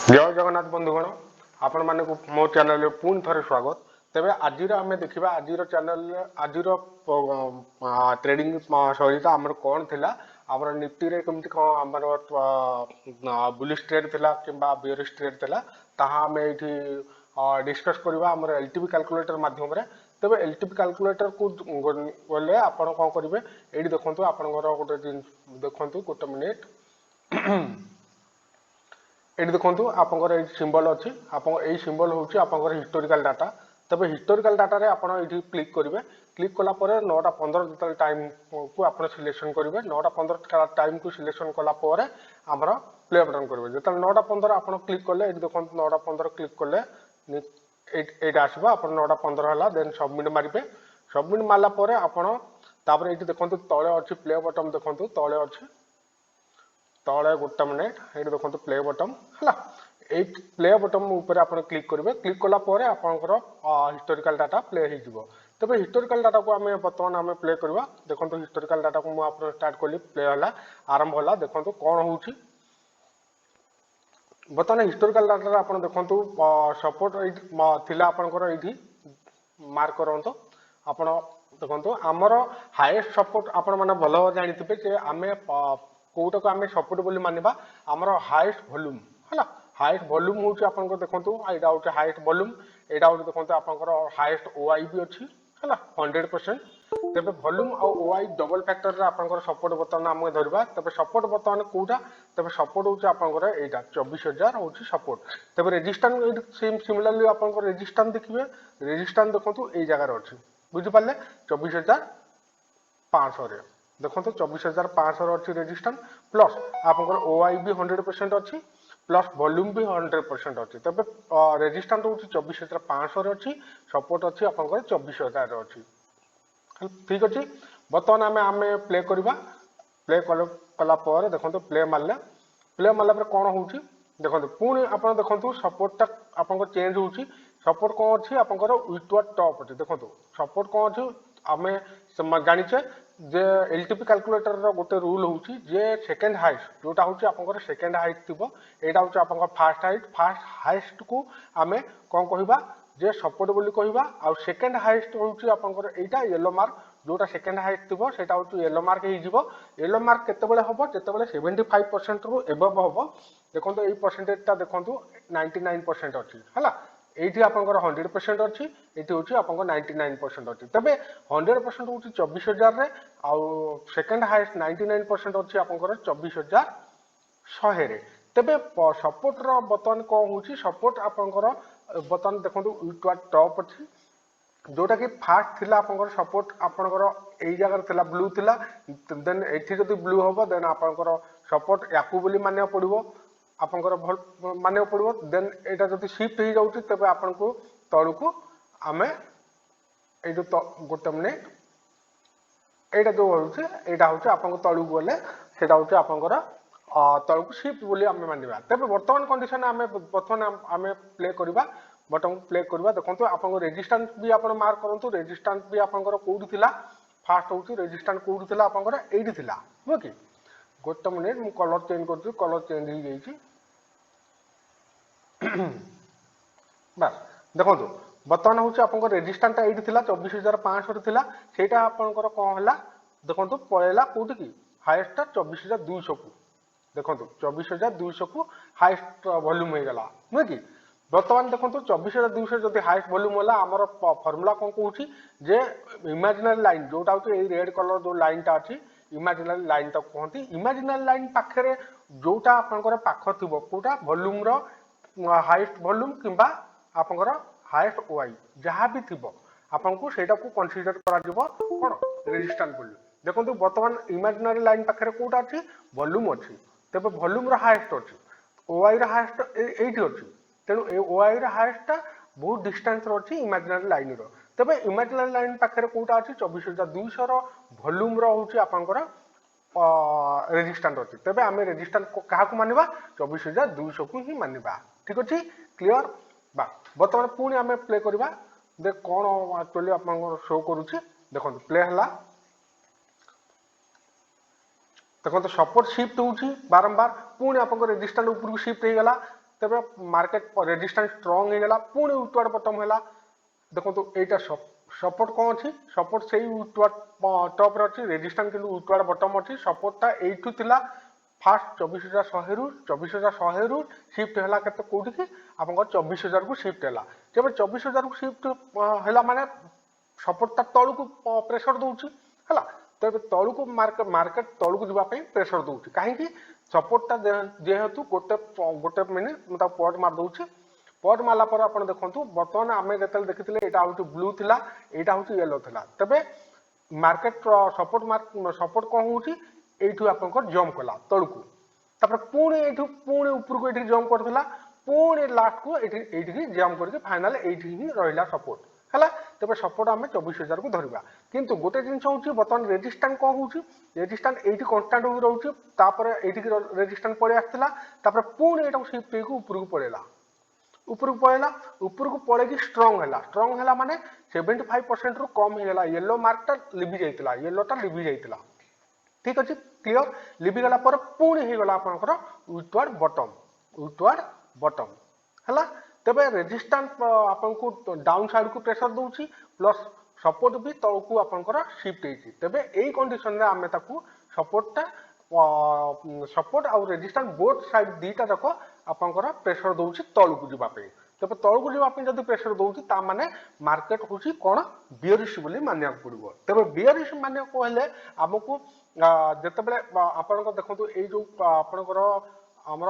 जय जगन्नाथ बंधुगण आपण मानक मो चैनल पुणी थे स्वागत। तेरे आज आम देखा आज चैनल आज ट्रेडिंग सहित आम कौन थी आम निफ्टी रे कमी कौन आम बुलिश ट्रेड थिला किंबा बेयरिश ट्रेड थिला ताहा आम ये डिस्कस करवा आम एलटीपी कैलकुलेटर माध्यम तेरे एलटीपी कैलकुलेटर को गले आप कौन करेंगे ये देखो आपंकर गोटे देखो गोटे मिनिट ये देखो आपंकर ये सिंबल अच्छी आप सिंबल हूँ आपंकर हिस्टोरिकल डाटा तब हिस्टोरिकल डाटा रे आप क्लिक करेंगे क्लिक कलापर 9:15 जो टाइम को आप सिलेक्शन करेंगे 9:15 टाइम को सिलेक्शन कलापर आमर प्ले बटन करेंगे जो 9:15 आप क्लिक कले ये देखो 9:15 क्लिक कले ये आसो आप 9:15 है देन सबमिट मारे सबमिट मारापर आपड़ ये देखो तले अच्छी प्ले बटन देखो तले अच्छे तले गोटे मिनिट ये देखो प्ले बटन है प्ले बटन ऊपर आप क्लिक करेंगे क्लिक कलापर आपंकर हिस्टोरिकल डाटा प्ले हो तब हिस्टोरिकल डाटा को आम बर्तमान आम प्ले करवा देखो हिस्टोरिकल डाटा को मुझे स्टार्ट कली प्ले है आरंभ है देखो कौन हो बर्तमान हिस्टोरिकल डाटा आप देखो सपोर्ट थिला आपंकर ये मार्क करूँ आप देखो आमर हाएस्ट सपोर्ट आपण मैंने भल जानी आम कौटा को आम सपोर्ट बोली मानवा आमर हाएस्ट वॉल्यूम है हाएस्ट वॉल्यूम हूँ आपको देखो यहाँ हूँ हाएस्ट वॉल्यूम यहाँ हूँ देखो आपंकर हाएस्ट ओआई भी अच्छी है 100%। तेरे वॉल्यूम और ओआई डबल फैक्टर आपंकर सपोर्ट बर्तमान आम धरवा तेरे सपोर्ट बर्तमान कौटा तेरे सपोर्ट हूँ आपंकर यहाँ 24,000 हूँ सपोर्ट तेरे रेजिस्टेंस सिमिलरली आप रेजिस्टेंस देखिए रेजिस्टेंस देखो ये जगार अच्छी बुझिपारे 24,500 देखो 24,500 अच्छी रेजिस्टेंस प्लस आपंकर ओआई भी 100% अच्छी प्लस वॉल्यूम भी 100% अच्छी तेज रेजिस्टेंस हूँ 24,500 अच्छी सपोर्ट अच्छी आपंकर 24,000 अच्छी ठीक अच्छे। बर्तमान आम आम प्ले करवा प्ले कलापर देखो प्ले मारला कौन हो देखो पुणी आप देखो सपोर्टा आप चेंज हो सपोर्ट कौन अच्छी आपंकर विथवर्ड टॉप अच्छे देखो सपोर्ट कौन अच्छी आम जाचे जे एलटीपी कैलकुलेटर गोटे रूल हूँ जे सेकेंड हाइस्ट जोटा हूँ आपंकर सेकेंड हाइट थी यहाँ हूँ आप फास्ट हाइस्ट को आम कौन कहवा जे सपोर्ट बोली कहवा आ सेकेंड हाइस्ट हूँ आपंकर यहाँ येलो मार्क जोटा सेकेंड हाइस्ट थी से हूँ येलो मार्क येलो मार्क केतबेले हम जिते 75% रु एबव हम देखो ये परसेंटेजटा देखो 99% अच्छी है ये आपंकर 100% अच्छी ये हूँ आप 99% अच्छी तेज 100% हूँ 24,000 आउ सेकेंड हाइस्ट 99% अच्छी आपंकर 24,100 तेरे सपोर्टर बर्तमान कौन हो सपोर्ट आपंकर बर्तमान देखो विथवर्ड टॉप अच्छी जोटा कि फास्ट थिला आपंकर सपोर्ट आपंकर यही जगह थिला ब्लू थिला देन एठी जदि ब्लू हम देन आपंकर सपोर्ट याकू बोली मानिया पड़ो आपंकर भल मानिया पड़ो देन एटा जदि शिफ्ट हो जाउची तबे आपनको तळुको आमे ए जो गोटे मिनिट एटा जो होउची एटा होउची आपनको तळुको गले सेटा होउची आपंकर तळुको शिफ्ट बोली आमे मानिबा तबे वर्तमान कंडीशन आमे वर्तमान आमे प्ले करबा बटन प्ले करवा देखो आप रेजिस्टेंस भी आप मार्क करूँ रेजिस्टेंस भी आपंकर कौटी थिला फास्ट हूँ रेजिस्टेंस कौटी थिला आपंकर एठी थिला हो कि गोटे मिनिट मु कलर चेंज कर कलर चेंज हो जाइए बस देखो बर्तमान हूँ आप रेजिस्टेंसटा ये 24,500 थिला सेटा आपंकर कौन है देखो पलैला कौटी कि हाएस्टा 24,200 को देखो 24,200 को हाएस्ट वॉल्यूम हो गला नुहे कि बर्तमान देखो 24,200 जब हाएस्ट वॉल्यूम है आमर फर्मूला कौन कौन जे इमेजिनरी लाइन जोटा हूँ रेड कलर जो लाइनटा अच्छी इमेजिनरी लाइन तक कहती इमेजिनरी लाइन पाखे जोटा आपंकर पाख थी कौटा वॉल्यूम हाएस्ट वॉल्यूम किंबा आपंकर हाएस्ट ओआई जहाँ भी थी आपको सेटा को कंसीडर करा कौन रेजिस्टेंस बोली देखो बर्तमान इमेजिनरी लाइन पाखे कौटा अच्छी वॉल्यूम अच्छी तेज वॉल्यूम हाएस्ट अच्छी ओआई हाएस्ट ये अच्छी तेणु ओआई हाएस्टा बहुत डिस्टेंस अच्छी इमेजिनरी लाइन तेज इमेजिनरी लाइन पाखे कौटा अच्छी 24,200 वॉल्यूम हूँ आपंकर रेजिस्टेंस अच्छी तेज आम रेजिस्टेंस क्या मानवा 24,200 को ही मानवा ठीक अच्छे क्लीयर बा बर्तमान पुणी आम प्ले करवा देख कौन एक्चुअली आप शो करुच्ची देखो प्ले है देखो सपोर्ट शिफ्ट होची बारंबार पुणी आप रेजिस्टेंस ऊपर को शिफ्ट हो गला तेरे मार्केट रेजिस्टेंस स्ट्रांग हो गला पुणी उठवार बटम है देखो एटा सपोर्ट कौन अच्छी सपोर्ट से टॉप अच्छी रेजिस्टेंस कि उठवार बटम अच्छी सपोर्टटा एठू थिला फास्ट 24,100 रु 24,100 रु शिफ्ट है कौटी की आप 24,000 को शिफ्ट है जब 24,000 को शिफ्ट है माने सपोर्टटा तलू को प्रेशर दूची है तेज तलू को मार्केट तलू को जावाई प्रेशर दूची कहीं सपोर्टटा जेहेतु गोटे गोटे मिनिट मुझे पॉट मार दूची पॉट मारला पर आप देखो बर्तमान आम जो देखी यहाँ हूँ ब्लू थिला यहाँ हूँ येलो थिला तेबे मार्केट सपोर्ट कौन होची एठू आपनकर जंप कला तलू को तापर पुणी एठू पुणी ऊपर को एठी जंप करथिला पुणी लास्ट को एठी जंप करके फाइनल एठी ही रहिला सपोर्ट है तेज सपोर्ट आम 24,000 को धरवा किंतु गोटे जिन हूँ बर्तमान रेजिस्टेंस कौन हूँ रेजिस्टेंस ये कन्स्टाट हो रोचे रेजिस्टेंस पड़े आसापर पुणी यहाँ शिफ्ट हो ऊपर को पड़ेगा ऊपर को पड़े स्ट्रंग है माने 75% रु कम होगा येलो मार्कटा लिभि जाइतिला येलोटा लिभि जाइतिला ठीक अच्छे क्लियर लिभिगला पुणी होगला आपंकर उठवार बटम है तेरे रेजिस्टेंस आपको डाउन साइड को प्रेशर दूची प्लस सपोर्ट भी तल को आपंकर शिफ्ट होती तेरे यही कंडीशन रे आमे ताकू सपोर्टटा सपोर्ट आउ रेजिस्टेंस बोथ साइड दीटा जाक आपंकर प्रेशर दूची तल को जावाई तेरे तल को जावाई जब प्रेशर दूची ता माने मार्केट हूँ कौन बियरिश बोली मानिया पड़ो तेरे बियरिश मानिया कहले आमको जिते आपण देखो ये जो आपणकर आमर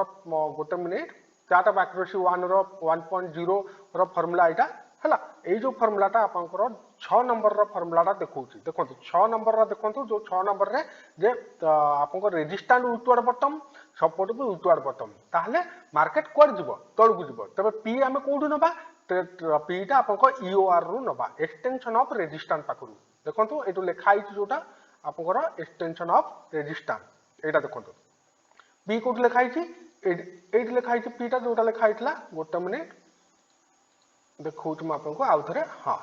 गोटे मिनिट चार्ट ऑफ एक्यूरेसी 1.0 रो फॉर्मूला यहाँ है यही जो फॉर्मूलाटा आपंकर 6 नंबर रो फॉर्मूलाटा देखौछि देखो 6 नंबर रा देखो जो 6 नंबर रे जे आपंकर रेजिस्टेंस उठवार बटम सपोर्ट भी उठवार बटम ताहले मार्केट कोड जीवो तळ को जीवो तबे पी आमे कोठु नबा पीटा आपंकर ईओआर रु नबा एक्सटेंशन ऑफ रेजिस्टेंस पाखरु देखो एटु लेखा आइछि जोटा आपंकर एक्सटेंशन ऑफ रेजिस्टेंस एटा देखो पी कोठ लेखा आइछि एट लिखाई पीटा जोटा लिखाई गोटे मिनिट देखो आपको आउ थे हाँ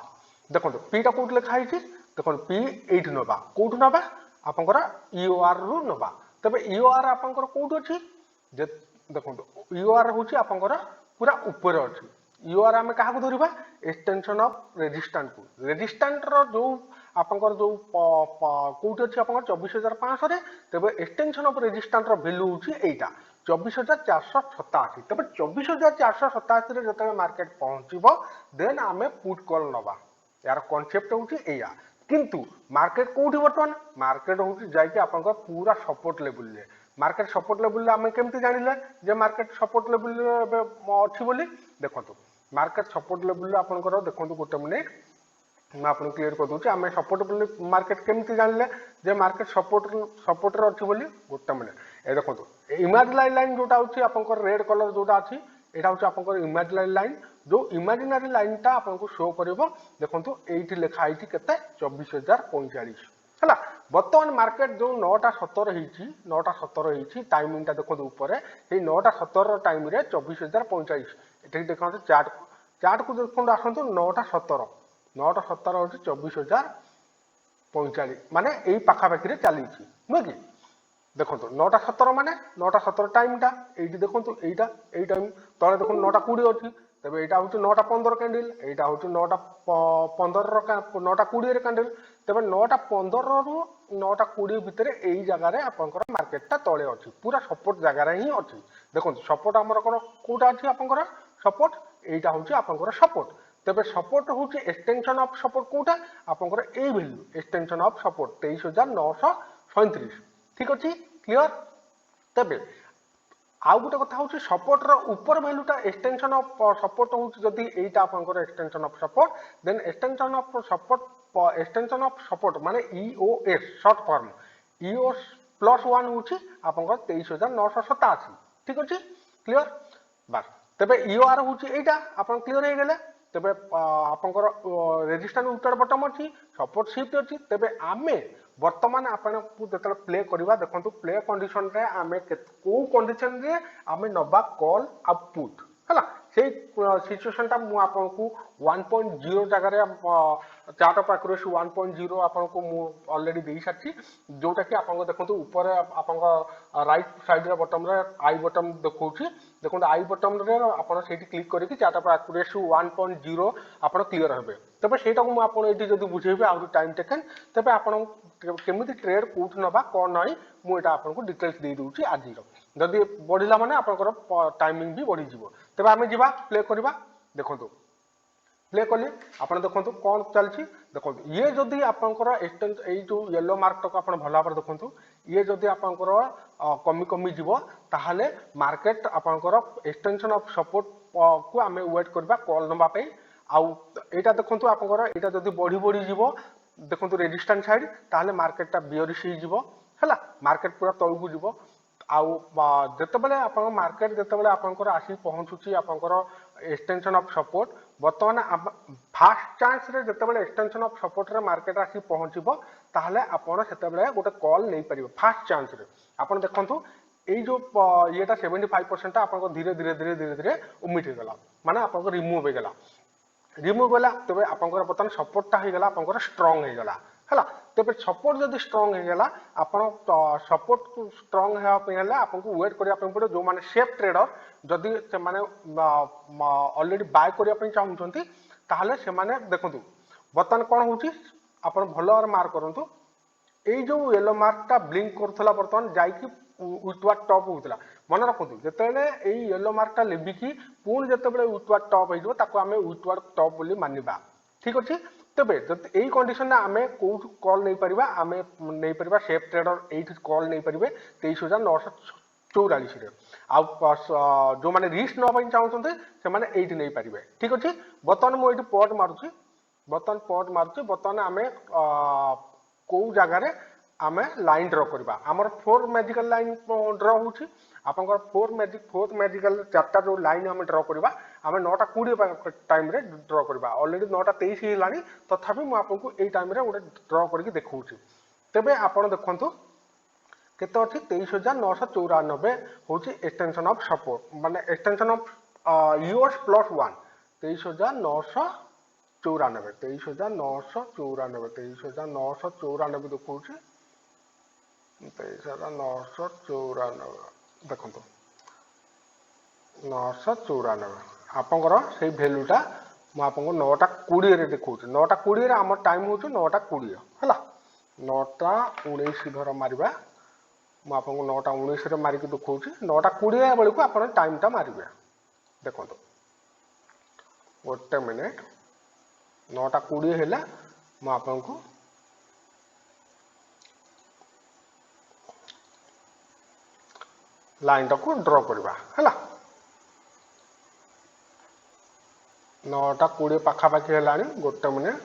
देखो पीटा कौट लिखाई देखो पी एट नवा कौट नवा आपंकर ईओआर रु नवा तेज ईओआर आपंकर कौट अच्छी देखो ईओआर हूँ आपंकर पूरा ऊपर अच्छी ईओआर आम क्या धरवा एक्सटेंशन ऑफ रेजिस्टेंस को रेजिस्टेंस जो आपंकर जो कौट अच्छी आप 24,500 तेज एक्सटेंशन ऑफ रेजिस्टेंस वैल्यू हूँ एटा 24,487 तब 24,487 जो मार्केट पहुंचब देन आम पुट कॉल नवा यार कॉन्सेप्ट हूँ या किंतु मार्केट कौटी बर्तमान मार्केट हूँ जाकि आप पूरा सपोर्ट लेवल रे मार्केट सपोर्ट लेवल आम केमती जानिले जे मार्केट सपोर्ट लेवल अच्छी बोली देखो मार्केट सपोर्ट लेवल आपंकर देखो गोटे मिनिट मैं आपको क्लियर कर दूसरी आम सपोर्ट मार्केट केमती जानिले जे मार्केट सपोर्ट अच्छी बोली गोटे मिनिट ए देखो इमेजिनरी लाइन जोटा हूँ आप रेड कलर जोटा अच्छी यहाँ हूँ आप इमेजिनरी लाइन जो इमेजिनरी लाइनटा आपको शो कर देखो ये लिखाई के 24,045 है बर्तमान मार्केट जो 9:17 9:17 टाइमिंग देखो ऊपर 9:17 टाइम 24,045 ये देखो चार्ट को देखो आसतु 9:17 9:17 हूँ 24,045 माने यही पाखापाखि चली नुह कि देखो 9:17 माने 9:17 टाइमटा ये देखो यही टाइम तले देखो 9:20 अच्छी तेज यहाँ हूँ 9:15 कैंडल यहाँ हूँ 9:15 9:20 कैंडल तेज 9:15 रु 9:20 भितर यही जगार आपंकर मार्केटटा तले अच्छी पूरा सपोर्ट जगार ही अच्छी देखो सपोर्ट आमर कौन कौटा अच्छी आपंकर सपोर्ट यहाँ हूँ आपंकर सपोर्ट तेज सपोर्ट हूँ एक्सटेंशन ऑफ सपोर्ट कौटा आपंकर ए वैल्यू एक्सटेंशन ऑफ सपोर्ट 23,937 ठीक अच्छे क्लियर तेज आउ गोटे कथा हूँ सपोर्टर ऊपर भैल्यूटा एक्सटेंशन ऑफ सपोर्ट हूँ जदि यहाँ आपंकर extension of support then extension of support माने ईओएस शॉर्ट फॉर्म ईओएस +1 हूँ आपंकर 23,987 ठीक अच्छे क्लियर बास तेरे ईओआर हूँ यहाँ आप क्लियर हो गले तेरे आपंकर रेजिस्टेंस उतर बटम अच्छी सपोर्ट शिफ्ट अच्छी तेरे आमे बर्तमान आपको जो प्ले करवा देखो प्ले कंडीशन रे आमे को कंडीशन रे आमे नबा कॉल आ पुट है সেই সিচুଏସनटा ମୁଁ ଆପଣଙ୍କୁ 1.0 ଜାଗାରେ ଚାର୍ଟ ଅଫ ଆକ୍ୟୁରେସି 1.0 ଆପଣଙ୍କୁ ମୁଁ ଅଲରେଡି ଦେଇ ସାରିଛି, ଯୋଉଟା କି ଆପଣଙ୍କୁ ଦେଖନ୍ତୁ ଉପରେ ଆପଣଙ୍କ ରାଇଟ୍ ସାଇଡରେ ବଟମରେ ଆଇ ବଟମ ଦେଖଉଛି। ଦେଖନ୍ତୁ ଆଇ ବଟମରେ ଆପଣ ସେଇଠି କ୍ଲିକ୍ କରିକି ଚାର୍ଟ ଅଫ ଆକ୍ୟୁରେସି 1.0 ଆପଣ କ୍ଲିୟର ହେବେ। ତେବେ ସେଇଟାକୁ ମୁଁ ଆପଣ ଏଠି ଯଦି ବୁଝେଇବି ଆହୁରି ଟାଇମ୍ ଟେକେନ୍, ତେବେ ଆପଣ କେମିତି ଟ୍ରେଡ୍ କୋଉଠି ନେବା କ'ଣ ନାହିଁ ମୁଁ ଏଇଟା ଆପଣଙ୍କୁ ଡିଟେଲ୍ସ ଦେଇ ଦେଉଛି ଆଜିର। ଯଦି ବଢ଼ିଲା ମାନେ ଆପଣଙ୍କର ଟାଇମିଂ ବି ବଢ଼ିଯିବ। ତେବେ ଆମେ ଯିବା ପ୍ଲେ କରିବା। ଦେଖନ୍ତୁ ପ୍ଲେ কলি ଆପଣ ଦେଖନ୍ତୁ କ'ଣ ଚାଲିଛି। ଦେଖନ୍ତୁ ଇଏ ଯଦି ଆପଣଙ୍କର ଏଇ ଯେଉଁ ୟେଲୋ ମାର୍କଟାକୁ ଆପଣ ଭଲ ଭାବରେ ଦେଖନ୍ତୁ, ଇଏ ଯଦି ଆପଣଙ୍କର କମି କମି ଯିବ ତାହେଲେ ମାର୍କେଟ ଆପଣଙ୍କର ଏକ୍ସଟେନସନ ଅଫ ସପୋର୍ଟ କୁ ଆମେ ୱେଟ୍ କରିବା କଲ୍ ନେବା ପାଇଁ। ଆଉ ଏଇଟା ଦେଖନ୍ତୁ ଆପଣଙ୍କର ଏଇଟା ଯଦି ବଢ଼ି ବଢ଼ି ଯିବ ଦେଖନ୍ତୁ ରେଜିଷ୍ଟାନ୍ସ ସାଇଡ୍, ତାହେଲେ ମାର୍କେଟଟା ବିୟରିଶ ହେଇଯିବ ହେଲା, ମାର୍କେଟ ପୁରା ତଳକୁ ଯିବ। ଆଉ ଯେତେବେଳେ ଆପଣଙ୍କ ମାର୍କେଟ ଯେତେବେଳେ ଆପଣଙ୍କର ଆସିକି ପହଞ୍ଚୁଛି ଆପଣଙ୍କର ଏକ୍ସଟେନସନ ଅଫ ସପୋର୍ଟ, ବର୍ତ୍ତମାନ ଫାଷ୍ଟ ଚାନ୍ସରେ ଯେତେବେଳେ ଏକ୍ସଟେନସନ ଅଫ ସପୋର୍ଟରେ ମାର୍କେଟ ଆସିକି ପହଞ୍ଚିବ ତାହେଲେ ଆପଣ ସେତେବେଳେ ଗୋଟେ କଲ୍ ନେଇପାରିବେ ଫାଷ୍ଟ ଚାନ୍ସରେ। ଆପଣ ଦେଖନ୍ତୁ ଏଇ ଯୋଉ ଇଏଟା 75% ଆପଣଙ୍କ ଧୀରେ ଧୀରେ ଧୀରେ ଧୀରେ ଧୀରେ ଓମିଟ୍ ହେଇଗଲା, ମାନେ ଆପଣଙ୍କ ରିମୁଭ୍ ହେଇଗଲା। ରିମୁଭ୍ ହେଲା ତେବେ ଆପଣଙ୍କର ବର୍ତ୍ତମାନ ସପୋର୍ଟଟା ହେଇଗଲା ଆପଣଙ୍କର ଷ୍ଟ୍ରଙ୍ଗ ହେଇଗଲା ହେଲା। ତେବେ ସପୋର୍ଟ ଯଦି ଷ୍ଟ୍ରଙ୍ଗ ହେଇଗଲା ଆପଣ ସପୋର୍ଟ ଷ୍ଟ୍ରଙ୍ଗ ହେବା ପାଇଁ ହେଲେ ଆପଣଙ୍କୁ ୱେଟ୍ କରିବା ପାଇଁ ପଡ଼ିବ। ଯେଉଁମାନେ ସେଫ୍ ଟ୍ରେଡର ଯଦି ସେମାନେ ଅଲରେଡି ବାୟ କରିବା ପାଇଁ ଚାହୁଁଛନ୍ତି ତାହେଲେ ସେମାନେ ଦେଖନ୍ତୁ ବର୍ତ୍ତମାନ କ'ଣ ହେଉଛି ଆପଣ ଭଲ ଭାବରେ ମାର୍କ କରନ୍ତୁ। ଏଇ ଯେଉଁ ୟେଲୋ ମାର୍କଟା ବ୍ଲିଙ୍କ କରୁଥିଲା ବର୍ତ୍ତମାନ ଯାଇକି ୱିଥୱାର୍ଡ ଟପ୍ ହେଉଥିଲା। ମନେ ରଖନ୍ତୁ ଯେତେବେଳେ ଏଇ ୟେଲୋ ମାର୍କଟା ଲେବିକି ପୁଣି ଯେତେବେଳେ ୱିଥୱାର୍ଡ ଟପ୍ ହେଇଯିବ ତାକୁ ଆମେ ୱିଥୱାର୍ଡ ଟପ୍ ବୋଲି ମାନିବା, ଠିକ୍ ଅଛି। ତେବେ ଯଦି ଏଇ କଣ୍ଡିସନରେ ଆମେ କୋଉଠୁ କଲ୍ ନେଇପାରିବା, ଆମେ ନେଇପାରିବା ସେଫ୍ ଟ୍ରେଡର ଏଇଠି କଲ୍ ନେଇପାରିବେ 23,944ରେ। ଆଉ ଯେଉଁମାନେ ରିସ୍କ ନେବା ପାଇଁ ଚାହୁଁଛନ୍ତି ସେମାନେ ଏଇଠି ନେଇପାରିବେ, ଠିକ୍ ଅଛି। ବର୍ତ୍ତମାନ ମୁଁ ଏଇଠି ପଟ୍ ମାରୁଛି, ବର୍ତ୍ତମାନ ଆମେ କୋଉ ଜାଗାରେ ଆମେ ଲାଇନ୍ ଡ୍ର କରିବା। ଆମର 4 ମ୍ୟାଜିକାଲ ଲାଇନ୍ ଡ୍ର ହେଉଛି। ଆପଣଙ୍କର ଫୋର୍ଥ ମ୍ୟାଜିକାଲ ଚାରିଟା ଯେଉଁ ଲାଇନ୍ ଆମେ ଡ୍ର କରିବା ଆମେ 9:20 ଟାଇମ୍ରେ ଡ୍ର କରିବା। ଅଲରେଡି 9:23 ହେଲାଣି, ତଥାପି ମୁଁ ଆପଣଙ୍କୁ ଏଇ ଟାଇମ୍ରେ ଗୋଟେ ଡ୍ର କରିକି ଦେଖାଉଛି। ତେବେ ଆପଣ ଦେଖନ୍ତୁ କେତେ ଅଛି 23,994 ହେଉଛି ଏକ୍ସଟେନସନ ଅଫ ସପୋର୍ଟ, ମାନେ ଏକ୍ସଟେନସନ ଅଫ ୟୁଏସ୍ ପ୍ଲସ୍ 1 23,994 23,994 ଦେଖଉଛି। 23,994 ଦେଖନ୍ତୁ 994 ଆପଣଙ୍କର ସେଇ ଭ୍ୟାଲୁଟା ମୁଁ ଆପଣଙ୍କୁ 9:20ରେ ଦେଖଉଛି। 9:20ରେ ଆମର ଟାଇମ୍ ହେଉଛି 9:20 ହେଲା। 9:19 ଧର ମାରିବା, ମୁଁ ଆପଣଙ୍କୁ 9:19ରେ ମାରିକି ଦେଖଉଛି। 9:20 ବେଳକୁ ଆପଣ ଟାଇମ୍ଟା ମାରିବେ। ଦେଖନ୍ତୁ ଗୋଟେ ମିନିଟ୍, 9:20 ହେଲା ମୁଁ ଆପଣଙ୍କୁ ଲାଇନଟାକୁ ଡ୍ର କରିବା ହେଲା। 9:20 ପାଖାପାଖି ହେଲାଣି, ଗୋଟେ ମିନିଟ୍।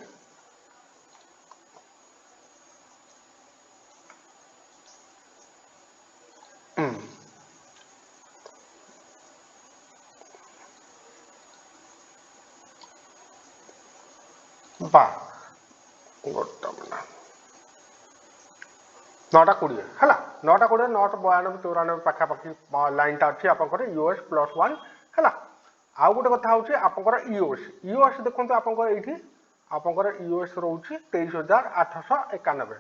ବା ଗୋଟେ ମିନିଟ୍, 9:20 ହେଲା। 9:20 9:92 ପାଖାପାଖି ଲାଇନଟା ଅଛି ଆପଣଙ୍କର ୟୁଏସ୍ ପ୍ଲସ୍ 1 ହେଲା। ଆଉ ଗୋଟେ କଥା ହେଉଛି ଆପଣଙ୍କର ୟୁଏସ୍ ଦେଖନ୍ତୁ ଆପଣଙ୍କର ଏଇଠି ଆପଣଙ୍କର ୟୁଏସ୍ ରହୁଛି 23,891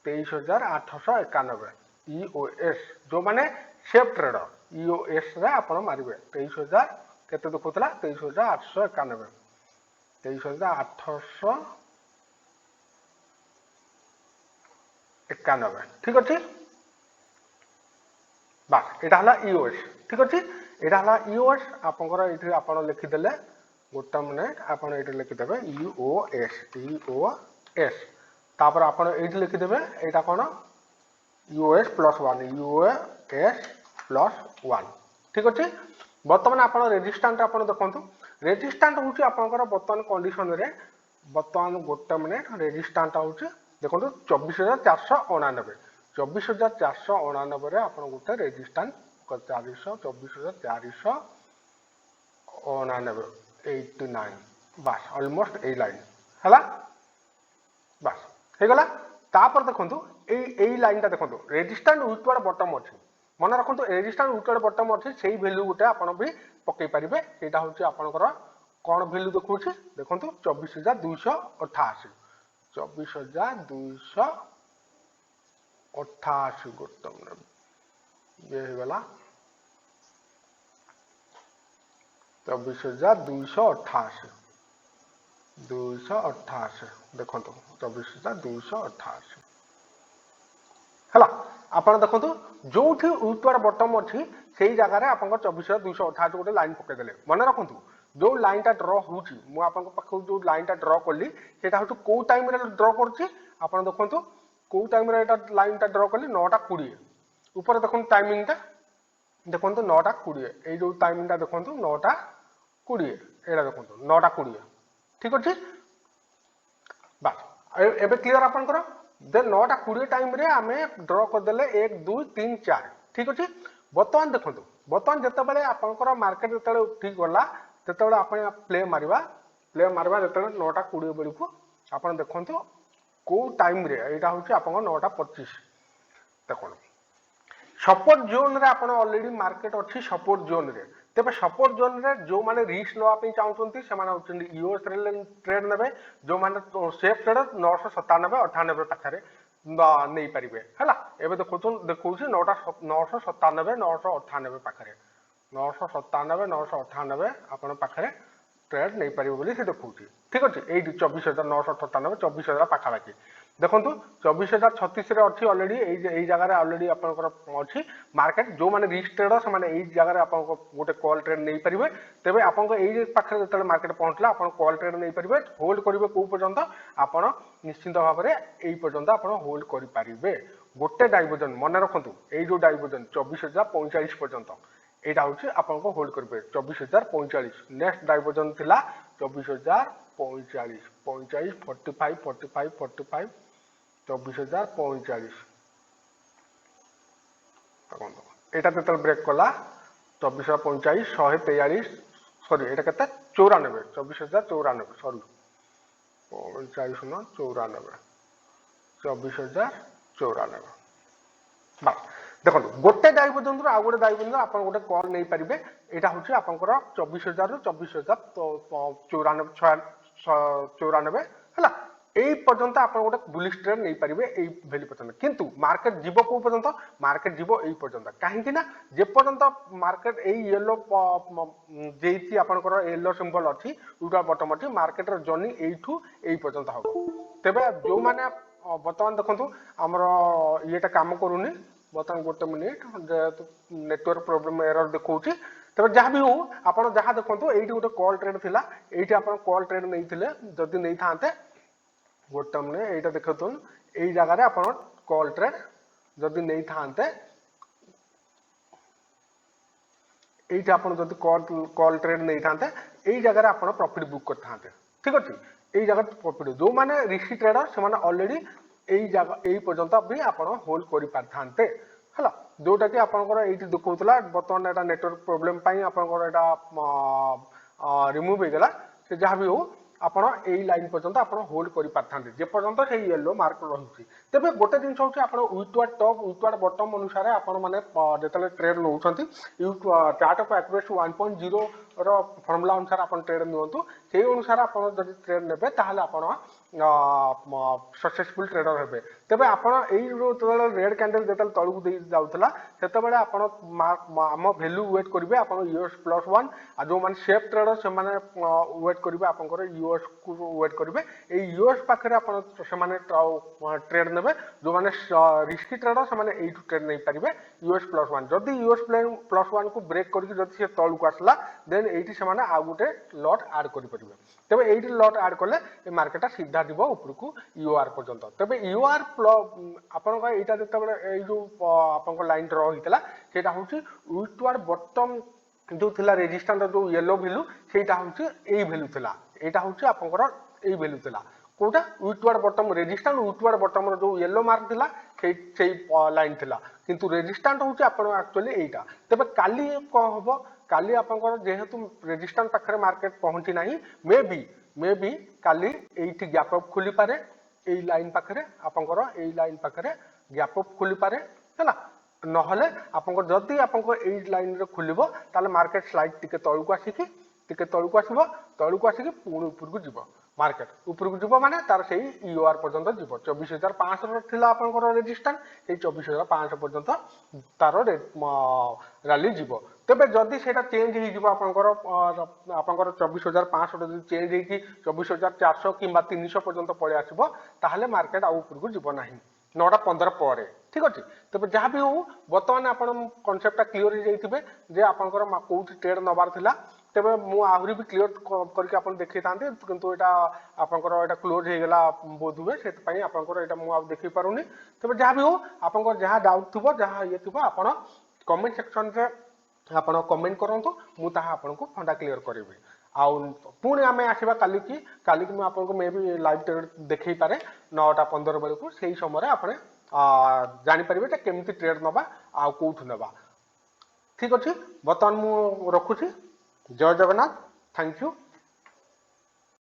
23,891 ୟୁଏସ୍। ଯେଉଁମାନେ ସେଫ୍ ଟ୍ରେଡର ୟୁଏସ୍ରେ ଆପଣ ମାରିବେ 23,000 କେତେ ଦେଖୁଥିଲା 23,891 23,891 ଠିକ୍ ଅଛି। ବାସ୍ ଏଇଟା ହେଲା ୟୁଏସ୍, ଠିକ୍ ଅଛି। ଏଇଟା ହେଲା ୟୁଏସ୍। ଆପଣଙ୍କର ଏଇଠି ଆପଣ ଲେଖିଦେଲେ ଗୋଟେ ମିନିଟ୍, ଆପଣ ଏଇଠି ଲେଖିଦେବେ ୟୁଓଏସ୍। ତାପରେ ଆପଣ ଏଇଠି ଲେଖିଦେବେ ଏଇଟା କ'ଣ ୟୁଏସ୍ ପ୍ଲସ୍ 1 ୟୁଏସ୍ ପ୍ଲସ୍ 1, ଠିକ୍ ଅଛି। ବର୍ତ୍ତମାନ ଆପଣ ରେଜିଷ୍ଟାଣ୍ଟ ଆପଣ ଦେଖନ୍ତୁ। ରେଜିଷ୍ଟାଣ୍ଟ ହେଉଛି ଆପଣଙ୍କର ବର୍ତ୍ତମାନ କଣ୍ଡିସନରେ ବର୍ତ୍ତମାନ ଗୋଟେ ମିନିଟ୍ ରେଜିଷ୍ଟାଣ୍ଟ ହେଉଛି ଦେଖନ୍ତୁ 24,499 24,499ରେ ଆପଣ ଗୋଟେ ରେଜିଷ୍ଟାଣ୍ଟ 24,499 89 ବାସ୍ ଅଲମୋଷ୍ଟ ଏଇ ଲାଇନ୍ ହେଲା, ବାସ୍ ହେଇଗଲା। ତାପରେ ଦେଖନ୍ତୁ ଏଇ ଲାଇନଟା ଦେଖନ୍ତୁ ରେଜିଷ୍ଟାଣ୍ଟ ୱିଥୱାର୍ଡ ବଟମ୍ ଅଛି। मन रखु रेजिस्टेंस वीकली बॉटम अच्छी से भैल्यू गोटे आप भी पकई पारे ସେଇଟା हूँ आपंकर कौन भैल्यू देखा देखो 24,288 24,288 गोटे ये गला 24,288 देखो 24,288 है आप देखो जो यूट्यूब बटम अच्छी से जगह आप 24,288 गोटे लाइन पकईदे मन रखु जो लाइन टा ड्र हो जो लाइन टा ड्र कली से कौ टाइम ड्र कर देखो कौ टाइम लाइन टा ड्र कली 9:20 ऊपर देखो टाइमिंग टा देखो 9:20 ये जो टाइमिंग टा देखो 9:20 यहाँ देखो 9:20 ठीक अच्छे बास एवं क्लीयर आपंकर देन 9:20 टाइम रे आमे ड्र करदेले 1 2 3 4 ठीक अच्छे बर्तमान देखो बर्तमान जिते आपंकर मार्केट जो ठीक गला जो आप प्ले मारवा जो 9:20 बेलू आप देखो कौ टाइम रे यहाँ हूँ आप 9:25 देखो सपोर्ट जोन रे आप ऑलरेडी मार्केट अच्छी सपोर्ट जोन रे तेरे सपोर्ट जोन रे जो माने रिस्क नापी चाहते से यूएस ट्रेड ने जो माने सेफ ट्रेडर 997 98 पाखे नहीं पारे है एवं देखो 997 998 पाखे 997 998 आप पाखे ट्रेड नहीं पारे बोली से देखा ठीक अच्छे ये 24,997 24,000 पाखापाखि देखो 24,036 अच्छी ऑलरेडी यही जगह ऑलरेडी आपंकर अच्छी मार्केट जो माने रिस्क ट्रेडर से यही जगह आप गोटे कॉल ट्रेड नहीं पारे तेज आप पाखे जो मार्केट पहुँचला आप कॉल ट्रेड नहीं पारे होल्ड करेंगे कौ पर्यंत आप निश्चिंत भाव में यही पर्यंत आप होल्ड करेंगे गोटे डाइवर्जन मन रखु यही जो डाइवर्जन 24,045 पर्यंत यहाँ हूँ आप होल्ड करेंगे 24,045 नेक्स्ट डाइवर्जन थिला 24,045 45 45 45 45 24,045 यहाँ जो ब्रेक कला 24,045 143 सॉरी यहाँ के 94 24,094 सॉरी 45 न 94 24,094 बस देखो गोटे डाइवर्जन आउ गोटे डाइवर्जन आप गोटे कॉल नहीं पारे यहाँ हूँ आप 24,000 रू 24,094 है यही पर्यंत आप गोटे बुलिश ट्रेड नहीं पारे यही भैल्यू पर्यंत किंतु मार्केट जीव कौ पर्यंत मार्केट जीव यही पर्यंत कहीं जे पर्यंत मार्केट यही येलो जेती आपंकर येलो सिंबल अच्छी यूट्यूब बटम अच्छी मार्केट जर्नी यू यही पर्यंत हम तेरे जो मैंने बर्तमान देखो आमर ये काम करूनी बर्तमान गोटे मिनिट जेहेतु नेटवर्क प्रोब्लेम एरर देखा तेज जहाँ भी हो आप जहाँ देखो ये गोटे कॉल ट्रेड थिला ये आप कॉल ट्रेड नहीं जदि नहीं था गोटे मिनिट यहाँ देखो यही जगह आप कॉल ट्रेड जदि नहीं था ये आप कॉल ट्रेड नहीं था यही जगह आप प्रॉफिट बुक करते ठीक अच्छे यही जगह प्रॉफिट जो मैंने रिस्क ट्रेडर से ऑलरेडी यही जगह यही पर्यंत भी आप होल्ड कर पारे है जोटा कि आपंकर ये देखा बर्तमान यहाँ नेटवर्क प्रोब्लेम आपंकर यहाँ रिमूव होगा से जहाँ भी हो आप यही लाइन पर्यंत आप होल्ड कर पारे जे पर्यंत से येलो मार्क रही तेज गोटे जिन हूँ आप यूट्यूब टॉप यूट्यूब बटम अनुसार आप जो trade now chart of accuracy 1.0 formula अनुसार आप ट्रेड नियंतु से अनुसार आप ट्रेड ने आप सक्सेसफुल ट्रेडर हे तेज आप रेड कैंडल जो तलू जाऊला से आम भैल्यू वेट करेंगे आप US+1 आ जो मैंने सेफ ट्रेडर से वेट करेंगे आप US को वेट करेंगे US पाखे ट्रेड ने जो मैंने रिस्की ट्रेडर से ट्रेड नहीं पारे US+1 जदि US+1 को ब्रेक करके तलू आसला देन ये आउ गोटे लट आड करेंगे तेज ये लट आड कले मार्केट सीधा जीव उपरकू UR पर्यंत तेज UR आपंकर यहाँ जो आप लाइन ड्र होता है हूँ यूट्यूब बटम जो थिला रेजिस्टेंस जो येलो भैल्यू से हूँ यही भैल्यू थिला यहाँ हूँ आपंकर यही भैल्यू थिला कोटा U tube bottom resistance U tube bottom जो येलो मार्क थिला से लाइन थिला किंतु रेजिस्टेंस हूँ एक्चुअली यहीटा तेज काली कौन हम काली आपंकर जेहेतु रेजिस्टेंस पाखे मार्केट पहुंची ना मे बी काली ये गैप अप खोली पारे यही लाइन पाखे आपंकर यही लाइन पाखे गैप अप खोली पारे है নহলে ଆପଣଙ୍କ ଯଦି ଆପଣଙ୍କ ଏଇ ଲାଇନରେ ଖୋଲିବ ତାହେଲେ ମାର୍କେଟ ସ୍ଲାଇଡ୍ ଟିକେ ତଳକୁ ଆସିବ ତଳକୁ ଆସିକି ପୁଣି ଉପରକୁ ଯିବ ମାର୍କେଟ ଉପରକୁ ଯିବ ମାନେ ତାର ସେଇ ଇଓଆର ପର୍ଯ୍ୟନ୍ତ ଯିବ 24,500 ଥିଲା ଆପଣଙ୍କର ରେଜିଷ୍ଟାନ୍ସ ସେଇ 24,500 ପର୍ଯ୍ୟନ୍ତ ତାର ରାଲି ଯିବ ତେବେ ଯଦି ସେଇଟା ଚେଞ୍ଜ ହେଇଯିବ ଆପଣଙ୍କର 24,500 ଯଦି ଚେଞ୍ଜ ହେଇକି 24,400 କିମ୍ବା 300 ପର୍ଯ୍ୟନ୍ତ ପଳେଇ ଆସିବ ତାହେଲେ ମାର୍କେଟ ଆଉ ଉପରକୁ ଯିବ ନାହିଁ 9:15 ପରେ ঠিক ଅଛି ତେବେ ଯାହା ବି ହଉ ବର୍ତ୍ତମାନ ଆପଣ କନସେପ୍ଟଟା କ୍ଲିୟର ହେଇଯାଇଥିବେ ଯେ ଆପଣଙ୍କର କୋଉଠି ଟ୍ରେଡ ନବାର ଥିଲା ତେବେ ମୁଁ ଆହୁରି ବି କ୍ଲିୟର କରିକି ଆପଣ ଦେଖେଇଥାନ୍ତି କିନ୍ତୁ ଏଇଟା ଆପଣଙ୍କର ଏଇଟା କ୍ଲୋଜ ହେଇଗଲା ବୋଧ ହୁଏ ସେଥିପାଇଁ ଆପଣଙ୍କର ଏଇଟା ମୁଁ ଆଉ ଦେଖେଇ ପାରୁନି ତେବେ ଯାହା ବି ହଉ ଆପଣଙ୍କର ଯାହା ଡାଉଟ ଥିବ ଯାହା ଇଏ ଥିବ ଆପଣ କମେଣ୍ଟ ସେକ୍ସନରେ ଆପଣ କମେଣ୍ଟ କରନ୍ତୁ ମୁଁ ତାହା ଆପଣଙ୍କୁ ଫଣ୍ଡା କ୍ଲିୟର କରିବି ଆଉ ପୁଣି ଆମେ ଆସିବା କାଲିକି ମୁଁ ଆପଣଙ୍କୁ ମେ ବି ଲାଇଭ୍ ଟ୍ରେଡ୍ ଦେଖେଇ ପାରେ 9:15 ବେଳକୁ ସେଇ ସମୟରେ ଆପଣ ଜାଣିପାରିବେ ଯେ କେମିତି ଟ୍ରେଡ୍ ନବା ଆଉ କୋଉଠୁ ନେବା ଠିକ ଅଛି ବର୍ତ୍ତମାନ ମୁଁ ରଖୁଛି ଜୟ ଜଗନ୍ନାଥ ଥ୍ୟାଙ୍କ ୟୁ